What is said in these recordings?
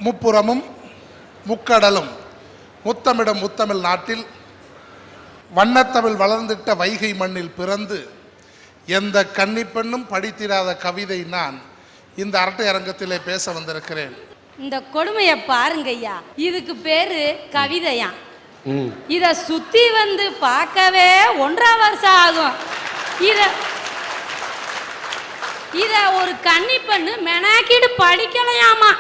முப்புறமும் முக்கடலும் முத்தமிடும் முத்தமிழ் நாட்டில் வண்ணத்தமிழ் வளர்ந்திட்ட வைகை மண்ணில் பிறந்து எந்த கன்னிப்பெண்ணும் படித்திராத கவிதை நான் இந்த அரட்டை அரங்கத்திலே பேச வந்திருக்கிறேன். இந்த கொடுமையை பாருங்க ஐயா, இதுக்கு பேரு கவிதையா? இத சுத்தி வந்து பார்க்கவே 1.5 வருஷம் ஆகும். இத ஒரு கன்னிப்பெண்ணு மெனாக்கிட்டு படிக்கலையாமா.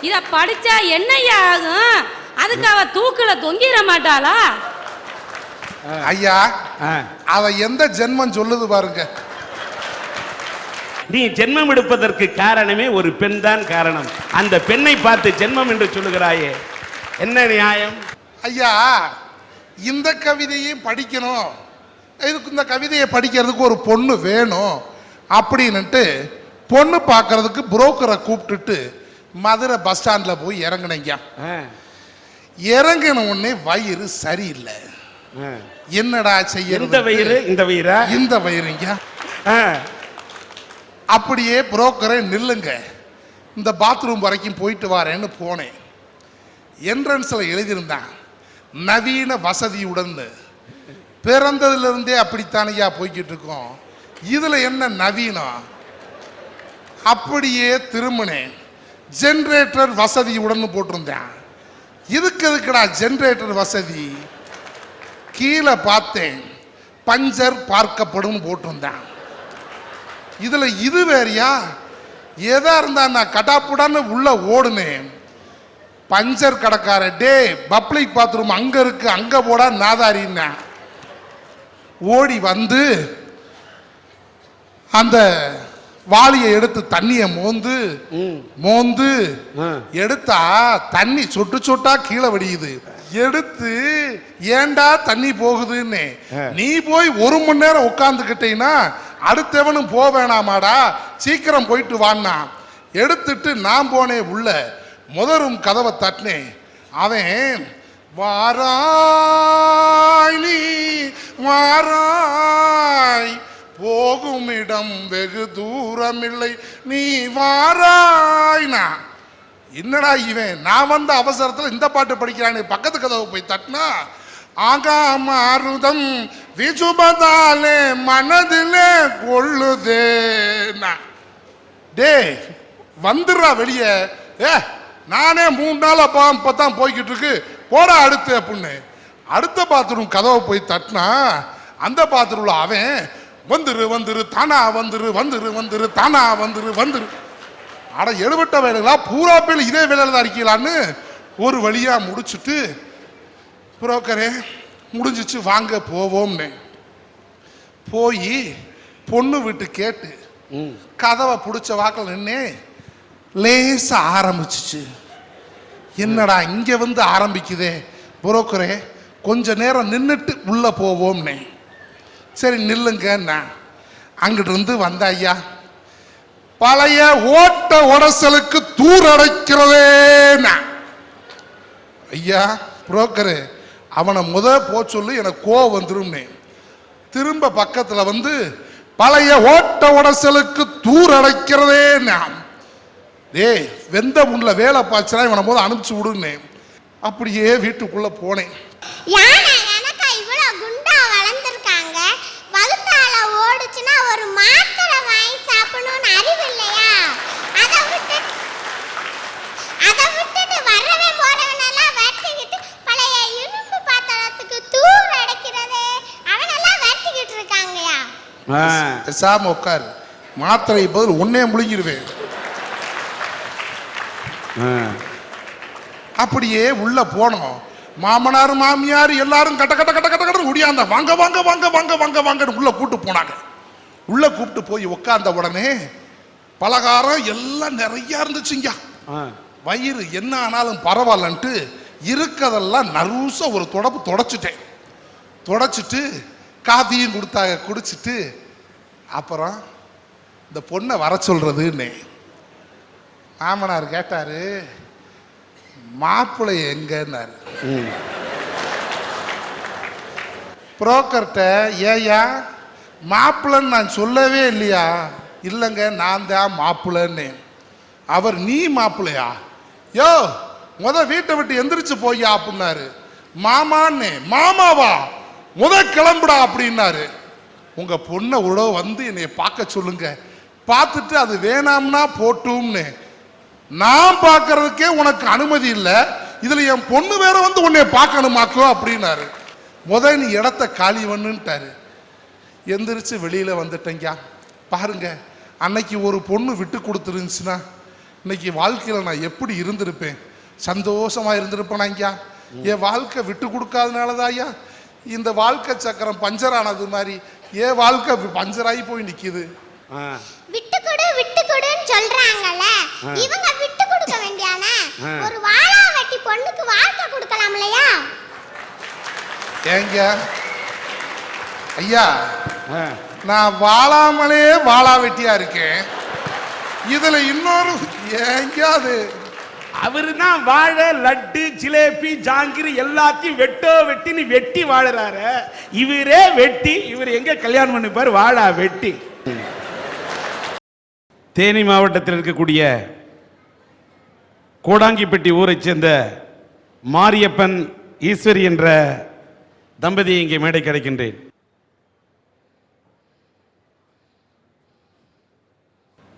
இத படிச்சா என்னையா ஆகும்? அதுக்கு அவ தூக்குல தொங்கிட மாட்டாளா? ஐயா, அவ எந்த ஜென்மம் சொல்லுது பாருங்க. நீ ஜென்மம் எடுப்பதற்கு காரணமே ஒரு பெண் தான் காரணம். அந்த பெண்ணை பார்த்து ஜென்மம் என்று சொல்லுகிறாயே, என்ன நியாயம்? ஐயா, இந்த கவிதையும் படிக்கணும், இதுக்கு இந்த கவிதையை படிக்கிறதுக்கு ஒரு பொண்ணு வேணும் அப்படின்னுட்டு பொண்ணு பார்க்கறதுக்கு புரோக்கரை கூப்பிட்டுட்டு மதுரை பஸ் ஸ்டாண்டில் போய் இறங்கினீங்க. இறங்கின உடனே வயிறு சரியில்லை. என்னடா செய்ய? இந்த வயிறு, இந்த வயிறா? இந்த வயிறுங்க. அப்படியே புரோக்கரை நில்லுங்க, இந்த பாத்ரூம் வரைக்கும் போயிட்டு வரேன்னு போனேன். என்ட்ரன்ஸில் எழுதியிருந்தான் நவீன வசதியுடன். பிறந்ததுலேருந்தே அப்படித்தானையா போய்கிட்டு இருக்கோம், இதில் என்ன நவீனம்? அப்படியே திரும்பினேன், ஜென்ரேட்டர் வசதியுடன் போட்டிருந்தேன். இதுக்கு எதுக்குடா ஜென்ரேட்டர் வசதி? கீழே பார்த்தேன், பஞ்சர் பார்க்கப்படும் போட்டிருந்தேன். இதுல இது வேறையா? எதா இருந்தா நான் கட்டாப்புடான்னு உள்ள ஓடுனேன். பஞ்சர் கடைக்கார, டே பப்ளிக் பாத்ரூம் அங்க இருக்கு, அங்க போடா நாதாரின்னா. ஓடி வந்து அந்த வாளியை எடுத்து தண்ணியை மோந்து எடுத்தா தண்ணி சொட்டு சொட்டா கீழே வடியுது. எடுத்து ஏண்டா தண்ணி போகுதுன்னு, நீ போய் 1 மணி நேரம் உட்காந்துக்கிட்டீங்கன்னா அடுத்தவனும் போக வேணாமாடா, சீக்கிரம் போயிட்டு வான்னா. எடுத்துட்டு நான் போனேன் உள்ள, முதலும் கதவை தட்டினேன். அவன் வாராய் நீ வாராய், போகும் இடம் வெகு தூரம் இல்லை, நீ வாராய்னா. என்னடா இவன், நான் வந்த அவசரத்தில் இந்த பாட்டு படிக்கிறானே. பக்கத்து கதவை போய் தட்டினா, ஆகாமருதம் விசுபதாலே மனதிலே கொள்ளுதேனா. டே வந்துடுறா வெளியே, நானே 3 நாள் அப்பதான் போய்கிட்டு இருக்கு, போடா அடுத்து அப்படின்னு. அடுத்த பாத்ரூம் கதவை போய் தட்டினா, அந்த பாத்ரூம்ல அவன் வந்துரு வந்துரு தானா வந்துரு வந்துரு வந்துரு தானா வந்துரு வந்துரு. அட எழுபட்ட வேலைகளா, பூரா பேர் இதே வேலையில் தான் இருக்கலான்னு ஒரு வழியா முடிச்சுட்டு, புரோக்கரே முடிஞ்சிச்சு வாங்க போவோம்னு போய் பொண்ணு வீட்டு கேட்டு கதவை பிடிச்ச வாக்கில் நின்னே. லேசா ஆரம்பிச்சிச்சு. என்னடா இங்க வந்து ஆரம்பிக்குதே, புரோக்கரே கொஞ்ச நேரம் நின்றுட்டு உள்ள போவோம்னே. சரி நில்லுங்க. அங்கிட்டு இருந்து வந்த ஐயா, பழைய ஓட்ட உடசலுக்கு தூரடைக்கிறதே. ஐயா புரோக்கரு, அவனை போ சொல்லு, எனக்கு கோவம் வந்துடும். திரும்ப பக்கத்தில் வந்து பழைய ஓட்ட உடசலுக்கு தூரடைக்கிறதே. டேய் வெந்த முன்ல வேலை பாய்ச்சா இவனை போது அனுப்பிச்சு விடுன்னு. அப்படியே வீட்டுக்குள்ள போனேன். சாம உட்காரு, மாத்திரை பதில் ஒன்னே முழுங்கிடுவேன். அப்படியே உள்ள போனோம். மாமனார் மாமியார் எல்லாரும் கட்ட கட்ட கட்ட கட்ட கட்ட முடியாத வாங்க வாங்க வாங்க வாங்க வாங்க வாங்கன்னு உள்ள கூட்டு போனாங்க. உள்ள கூப்பிட்டு போய் உட்கார்ந்த உடனே பலகாரம் எல்லாம் நிறைய இருந்துச்சுங்க. வயிறு என்ன ஆனாலும் பரவாயில்லன்ட்டு இருக்கதெல்லாம் நறுசா ஒரு தொடச்சிட்டேன். தொடச்சிட்டு காஃபியும் கொடுத்தாங்க, குடிச்சிட்டு அப்புறம் இந்த பொண்ணை வர சொல்றதுன்னு மாமனார் கேட்டாரு, மாப்பிள்ளை எங்கன்னாரு. புரோக்கர்கிட்ட, ஏயா மாப்பிள்ளைன்னு நான் சொல்லவே இல்லையா? இல்லைங்க நான் தான் மாப்பிள்ளைன்னு. அவர் நீ மாப்பிள்ளையா? யோ வீட்டை விட்டு எந்திரிச்சு போய்யா அப்படின்னாரு. மாமான்னு. மாமாவா? கிளம்புடா அப்படின்னாரு. உங்க பொண்ணை உழவு வந்து என்னை பார்க்க சொல்லுங்க, பார்த்துட்டு அது வேணாம்னா போட்டும்னு. நான் பார்க்கறதுக்கே உனக்கு அனுமதி இல்லை, இதுல என் பொண்ணு வேற வந்து உன்னை பார்க்கணுமாக்கோ அப்படின்னாரு. நீ இடத்த காலி பண்ணுன்ட்டாரு. எந்திரிச்சு வெளியில வந்துட்டேங்க. பாருங்க, அன்னைக்கு ஒரு பொண்ணு விட்டு கொடுத்துருந்துச்சுன்னா இன்னைக்கு வாழ்க்கையில நான் எப்படி இருந்திருப்பேன், சந்தோஷமா இருந்திருப்பேன் ஐயா. என் வாழ்க்கை விட்டு கொடுக்காதனாலதான் ஐயா இந்த வாழ்க்கை சக்கரம் பஞ்சர் ஆனது மாதிரி என் வாழ்க்கை பஞ்சராகி போய் நிக்குது. விட்டு கொடுன்னு சொல்றாங்கல்ல, இவங்க விட்டு கொடுக்க வேண்டியானே. ஒரு வாழா வெட்டி பொண்ணுக்கு வாழ்க்கை கொடுக்கலாம் இல்லையா? ஏங்க ஐயா, நான் வாழாமலே வாழா வெட்டியா இருக்கேன். இதுல இன்னொரு ஏங்க அது அவரு தான் வாழை, லட்டு, ஜிலேபி, ஜாங்கிரி எல்லாத்தையும் வெட்டின்னு வெட்டி வாழறாரு. இவரே வெட்டி, இவர் எங்க கல்யாணம் பண்ணிப்பாரு? வாழா வெட்டி. தேனி மாவட்டத்தில் இருக்கக்கூடிய கோடாங்கிப்பட்டி ஊரை சேர்ந்த மாரியப்பன், ஈஸ்வரி என்ற தம்பதியை இங்கே மேடை கிடைக்கின்றேன்.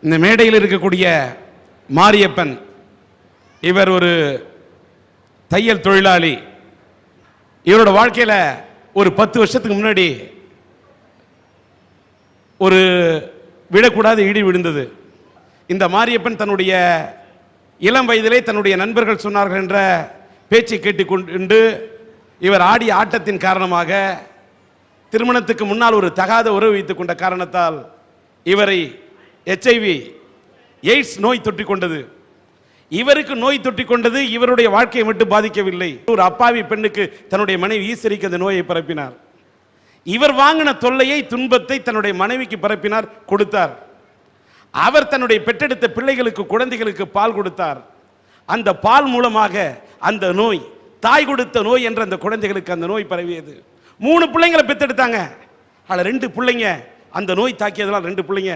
இந்த மேடையில் இருக்கக்கூடிய மாரியப்பன், இவர் ஒரு தையல் தொழிலாளி. இவரோட வாழ்க்கையில் ஒரு 10 வருஷத்துக்கு முன்னாடி ஒரு விடக்கூடாத இடி விழுந்தது. இந்த மாரியப்பன் தன்னுடைய இளம் வயதிலே தன்னுடைய நண்பர்கள் சொன்னார்கள் என்ற பேச்சை கேட்டுக்கொண்டு இவர் ஆடிய ஆட்டத்தின் காரணமாக திருமணத்துக்கு முன்னால் ஒரு தகாத உறவு வைத்துக் கொண்ட காரணத்தால் இவரை HIV எய்ட்ஸ் நோய் தொற்றிக் கொண்டது. இவருக்கு நோய் தொற்றிக் கொண்டது இவருடைய வாழ்க்கையை மட்டும் பாதிக்கவில்லை. ஒரு அப்பாவி பெண்ணுக்கு தன்னுடைய மனைவி ஈஸ்வரிக்கு அந்த நோயை பரப்பினார். இவர் வாங்கின தொல்லையை, துன்பத்தை தன்னுடைய மனைவிக்கு பரப்பினார், கொடுத்தார். அவர் தன்னுடைய பெற்றெடுத்த பிள்ளைகளுக்கு, குழந்தைகளுக்கு பால் கொடுத்தார். அந்த பால் மூலமாக அந்த நோய், தாய் கொடுத்த நோய் என்ற அந்த குழந்தைகளுக்கு அந்த நோய் பரவியது. 3 பிள்ளைங்களை பெற்றெடுத்தாங்க. அதில் 2 பிள்ளைங்க அந்த நோய் தாக்கியதெல்லாம் 2 பிள்ளைங்க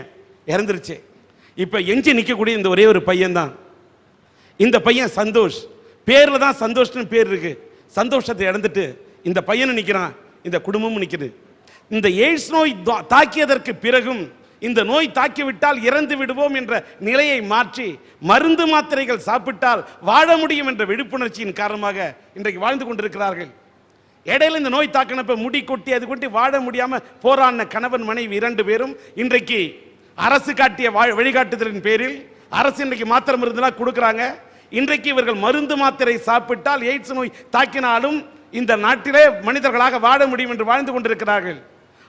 இறந்துருச்சு. இப்போ எஞ்சி நிற்கக்கூடிய இந்த ஒரே ஒரு பையன் தான். இந்த பையன் சந்தோஷ், பேரில் தான் சந்தோஷ்னு பேர் இருக்கு. சந்தோஷத்தை இழந்துட்டு இந்த பையனும் நிற்கிறான், இந்த குடும்பமும் நிற்குது. இந்த எய்ட்ஸ் நோய் தாக்கியதற்கு பிறகும் இந்த நோய் தாக்கிவிட்டால் இறந்து விடுவோம் என்ற நிலையை மாற்றி மருந்து மாத்திரைகள் சாப்பிட்டால் வாழ முடியும் என்ற விழிப்புணர்ச்சியின் காரணமாக இன்றைக்கு வாழ்ந்து கொண்டிருக்கிறார்கள். இடையில இந்த நோய் தாக்கினப்ப முடி கொட்டி அது கொட்டி வாழ முடியாம போராடின கணவன் மனைவி 2 பேரும் இன்றைக்கு அரசு காட்டிய வழிகாட்டுதலின் பேரில் அரசு இன்றைக்கு மாத்திரை மருந்துலாம் கொடுக்குறாங்க. இன்றைக்கு இவர்கள் மருந்து மாத்திரை சாப்பிட்டால் எய்ட்ஸ் நோய் தாக்கினாலும் இந்த நாட்டிலே மனிதர்களாக வாழ முடியும் என்று வாழ்ந்து கொண்டிருக்கிறார்கள்.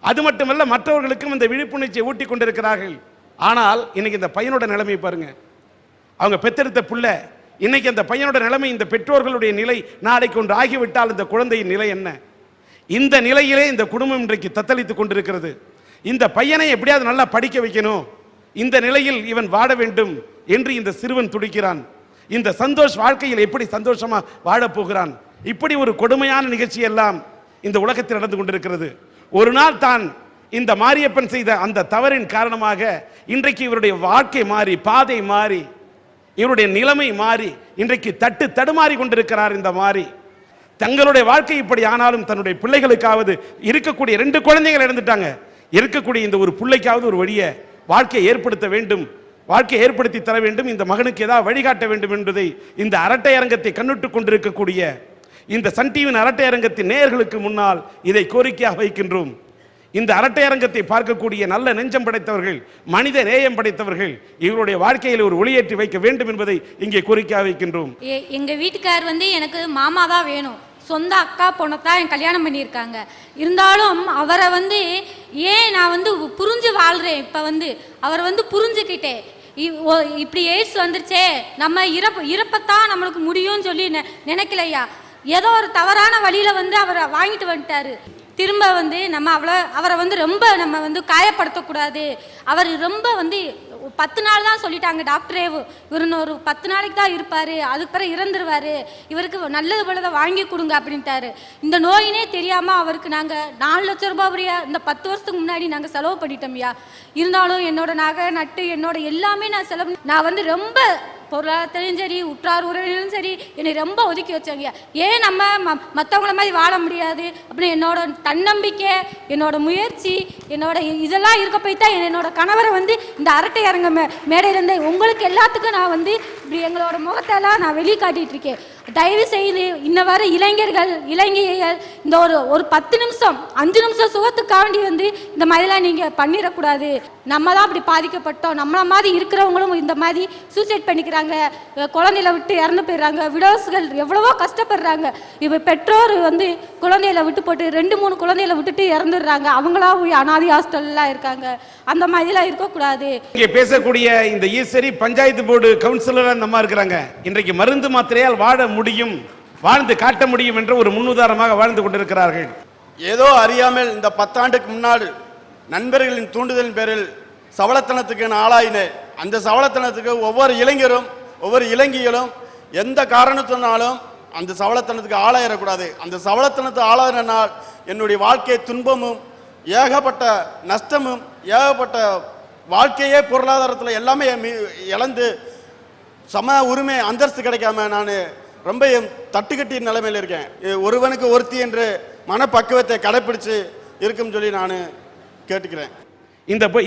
அது மட்டுமல்ல, மற்றவர்களுக்கும் இந்த விழிப்புணர்ச்சியை ஊட்டி கொண்டிருக்கிறார்கள். ஆனால் இன்னைக்கு இந்த பையனோட நிலைமை பாருங்க. அவங்க பெற்றெடுத்த பிள்ளை, இன்னைக்கு அந்த பையனோட நிலைமை, இந்த பெற்றோர்களுடைய நிலை நாளைக்கு ஒன்று ஆகிவிட்டால் இந்த குழந்தையின் நிலை என்ன? இந்த நிலையிலே இந்த குடும்பம் இன்றைக்கு தத்தளித்துக் கொண்டிருக்கிறது. இந்த பையனை எப்படியாவது நல்லா படிக்க வைக்கணும், இந்த நிலையில் இவன் வாழ வேண்டும் என்று இந்த சிறுவன் துடிக்கிறான். இந்த சந்தோஷ் வாழ்க்கையில் எப்படி சந்தோஷமா வாழப் போகிறான்? இப்படி ஒரு கொடுமையான நிகழ்ச்சி எல்லாம் இந்த உலகத்தில் நடந்து கொண்டிருக்கிறது. ஒரு நாள் தான் இந்த மாரியப்பன் செய்த அந்த தவறின் காரணமாக இன்றைக்கு இவருடைய வாழ்க்கை மாறி, பாதை மாறி, இவருடைய நிலைமை மாறி இன்றைக்கு தடுமாறி கொண்டிருக்கிறார். இந்த மாறி தங்களுடைய வாழ்க்கை இப்படி ஆனாலும் தன்னுடைய பிள்ளைகளுக்காவது, இருக்கக்கூடிய 2 குழந்தைகள் இழந்துட்டாங்க, இருக்கக்கூடிய இந்த ஒரு பிள்ளைக்காவது ஒரு வழியை வாழ்க்கையை ஏற்படுத்த வேண்டும், வாழ்க்கையை ஏற்படுத்தி தர வேண்டும், இந்த மகனுக்கு ஏதாவது வழிகாட்ட வேண்டும் என்பதை இந்த அரட்டை அரங்கத்தை கண்ணுட்டு கொண்டிருக்கக்கூடிய இந்த சன் டிவியின் அரட்டை அரங்கத்தின் நேயர்களுக்கு முன்னால் இதை கோரிக்கையாக வைக்கின்றோம். இந்த அரட்டை அரங்கத்தை பார்க்கக்கூடிய நல்ல நெஞ்சம் படைத்தவர்கள், மனித நேயம் படைத்தவர்கள் இவருடைய வாழ்க்கையில் ஒரு ஒளியேற்றி வைக்க வேண்டும் என்பதை இங்கே கோரிக்கையாக வைக்கின்றோம். எங்க வீட்டுக்கார் எனக்கு மாமா தான் வேணும், சொந்த அக்கா பொண்ணத்தான் என் கல்யாணம் பண்ணியிருக்காங்க. இருந்தாலும் அவரை ஏன் நான் புரிஞ்சு வாழ்கிறேன். இப்போ அவரை புரிஞ்சுக்கிட்டேன். இப்படி எய்ட்ஸ் வந்துருச்சே, நம்ம இறப்பத்தான் நம்மளுக்கு முடியும்னு சொல்லி நினைக்கலையா. ஏதோ ஒரு தவறான வழியில் அவரை வாங்கிட்டு வந்துட்டாரு. திரும்ப நம்ம அவரை ரொம்ப நம்ம காயப்படுத்தக்கூடாது. அவர் ரொம்ப 10 நாள் தான் சொல்லிட்டாங்க டாக்டரே. இவர் ஒரு 10 நாளைக்கு தான் இருப்பார், அதுக்கு பிறகு இறந்துருவார், இவருக்கு நல்லது போலதை வாங்கி கொடுங்க அப்படின்ட்டாரு. இந்த நோயினே தெரியாமல் அவருக்கு நாங்கள் 4 லட்சம் ரூபாய் இந்த 10 வருஷத்துக்கு முன்னாடி நாங்கள் செலவு பண்ணிட்டோம்யா. இருந்தாலும் என்னோட நகை நட்டு என்னோட எல்லாமே நான் செலவு, நான் ரொம்ப பொருளாதாரத்திலையும் சரி உற்றார் உறவினரும் சரி என்னை ரொம்ப ஒதுக்கி வச்சாங்க. ஏன் நம்ம மற்றவங்கள மாதிரி வாழ முடியாது அப்படின்னு என்னோட தன்னம்பிக்கை, என்னோட முயற்சி, என்னோட இதெல்லாம் இருக்க போய் தான் என்னோட கணவரை வந்து இந்த அரட்டை அரங்க மேடையிலேருந்து உங்களுக்கு எல்லாத்துக்கும் நான் வந்து இப்படி எங்களோட முகத்தெல்லாம் நான் வெளியே காட்டிகிட்டு இருக்கேன். தயவு செய்து இன்ன வர இளைஞர்கள் இளைஞர்கள் இந்த ஒரு 10 நிமிஷம் 5 நிமிஷம் சுகத்துக்காண்டி வந்து இந்த மாதிரிலாம் நீங்கள் பண்ணிடக்கூடாது. நம்ம தான் அப்படி பாதிக்கப்பட்டோம். நம்மள மாதிரி இருக்கிறவங்களும் இந்த மாதிரி சூசைட் பண்ணிக்கிறாங்க, குழந்தையில விட்டு இறந்து போயிடுறாங்க, விடோஸ்கள் எவ்வளவோ கஷ்டப்படுறாங்க. இப்போ பெற்றோர் வந்து குழந்தையில விட்டு போட்டு 2-3 குழந்தையில விட்டுட்டு இறந்துடுறாங்க. அவங்களா போய் அனாதை ஹாஸ்டல்லாம் இருக்காங்க. அந்த மாதிரிலாம் இருக்கக்கூடாது. இங்கே பேசக்கூடிய இந்த ஈஸ்வரி பஞ்சாயத்து போர்டு கவுன்சிலர் அந்த மாதிரி இருக்கிறாங்க. இன்றைக்கு மருந்து மாத்திரையால் வாழ முடியும், வாழ்ந்து காட்ட முடியும் என்ற ஒரு முன்னுதாரணமாக வாழ்ந்து கொண்டிருக்கிறார்கள். ஏதோ அறியாமல் இந்த 10 ஆண்டுக்கு முன்னாடி நண்பர்களின் தூண்டுதலின் பேரில் சவளத்தனத்துக்கு நான் ஆளாயினேன். அந்த சவளத்தனத்துக்கு ஒவ்வொரு இளைஞரும் ஒவ்வொரு இளைஞிகளும் எந்த காரணத்தினாலும் அந்த சவளத்தனத்துக்கு ஆளாயிடக்கூடாது. அந்த சவளத்தனத்தை ஆளாயினால் என்னுடைய வாழ்க்கை துன்பமும் ஏகப்பட்ட நஷ்டமும் ஏகப்பட்ட வாழ்க்கையே பொருளாதாரத்தில் எல்லாமே இழந்து சம உரிமை அந்தஸ்து கிடைக்காம நான் ரொம்ப தட்டுக்கட்டிய நிலைமையில் இருக்கேன். ஒருவனுக்கு ஒருத்தி என்று மனப்பக்குவத்தை கடைப்பிடிச்சு இருக்குன்னு சொல்லி நான் கேட்டுக்கிறேன்.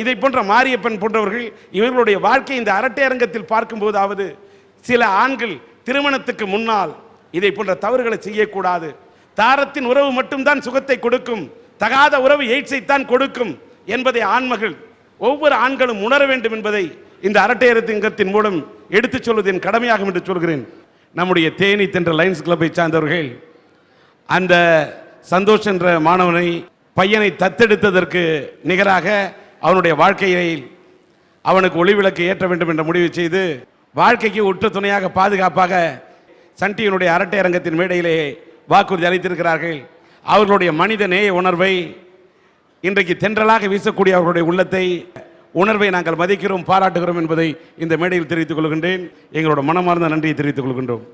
இதை போன்ற மாரியப்பன் போன்றவர்கள் இவர்களுடைய வாழ்க்கை இந்த அரட்டை அரங்கத்தில் பார்க்கும்போதாவது சில ஆண்கள் திருமணத்துக்கு முன்னால் இதை போன்ற தவறுகளை செய்யக்கூடாது. தாரத்தின் உறவு மட்டும்தான் சுகத்தை கொடுக்கும், தகாத உறவு எய்ட்ஸைத்தான் கொடுக்கும் என்பதை ஆண்மகள் ஒவ்வொரு ஆண்களும் உணர வேண்டும் என்பதை இந்த அரட்டை அரங்கத்தின் மூலம் எடுத்துச் சொல்வது என் கடமையாகும் என்று சொல்கிறேன். நம்முடைய தேனி தென்ற லைன்ஸ் கிளப்பை சார்ந்தவர்கள் அந்த சந்தோஷ் என்ற மாணவனை பையனை தத்தெடுத்ததற்கு நிகராக அவனுடைய வாழ்க்கையை அவனுக்கு ஒளிவிளக்கு ஏற்ற வேண்டும் என்ற முடிவு செய்து வாழ்க்கைக்கு உற்ற துணையாக பாதுகாப்பாக சன் டிவியினுடைய அரட்டை அரங்கத்தின் மேடையிலே வாக்குறுதி அளித்திருக்கிறார்கள். அவர்களுடைய மனித நேய உணர்வை இன்றைக்கு தென்றலாக வீசக்கூடிய அவர்களுடைய உள்ளத்தை உணர்வை நாங்கள் மதிக்கிறோம், பாராட்டுகிறோம் என்பதை இந்த மேடையில் தெரிவித்துக் கொள்கின்றேன். எங்களோட மனமார்ந்த நன்றியை தெரிவித்துக் கொள்கின்றோம்.